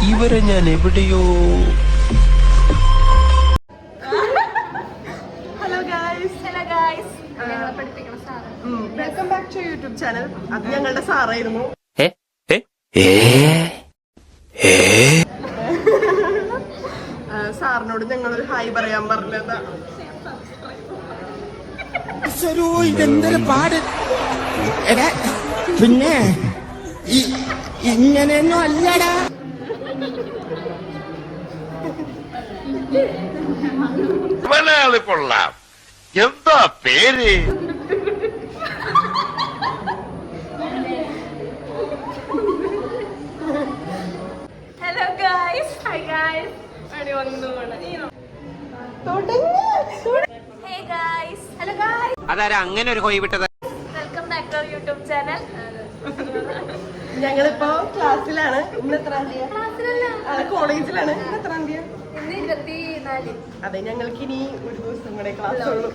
ഇവരെ ഞാൻ എവിടെയോ. Hello guys, welcome back to YouTube channel. അത് ഞങ്ങളുടെ സാറായിരുന്നു. സാറിനോട് ഞങ്ങളൊരു ഹായ് പറയാൻ പറഞ്ഞതാ. ഇതെന്തൊരു പാട്. പിന്നെ ഇങ്ങനെയൊന്നും അല്ലടാ. കൊള്ളാം. എന്താ പേര്? Hello guys, hi guys. അടി വന്നുകൊണ്ട് ഹേ ഗായ്സ്, ഹലോ ഗായ്സ്. അതാരാ അങ്ങനെ ഒരു ഹോയ് വിട്ടത്? Welcome back to YouTube channel. ഞങ്ങളിപ്പോ ക്ലാസ്സിലാണ്. ഇന്ന് എത്രാം തീയതി? കോളേജിലാണ്. ഇന്ന് എത്രാം തീയതി? ഇന്ന് 24. അതെ, ഞങ്ങൾക്ക് ഇനി ഒരു ദിവസം കൂടെ ക്ലാസ് ഉള്ളൂ.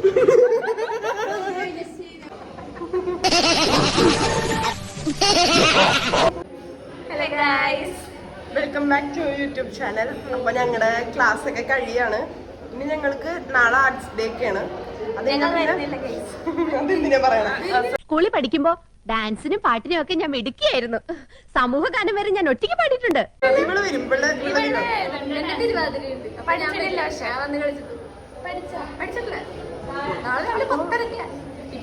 Hello guys, welcome back to YouTube channel. അപ്പൊ ഞങ്ങളുടെ ക്ലാസ് ഒക്കെ കഴിയാണ്. ഇനി ഞങ്ങൾക്ക് നാളെ ആർട്സ് ഡേ ഒക്കെയാണ്. അതെന്തിനാ പറയണേ? സ്കൂളിൽ പഠിക്കുമ്പോ ഡാൻസിനും പാട്ടിനും ഒക്കെ ഞാൻ മിടുക്കിയായിരുന്നു. സമൂഹ ഗാനം വരെ ഞാൻ ഒറ്റയ്ക്ക് പാടിയിട്ടുണ്ട്. ഇവള് വരും. പഠിച്ചിട്ടില്ല, പക്ഷെ വന്ന് കളിച്ചിട്ട് പഠിച്ചിട്ടില്ല. നാളെ 10:30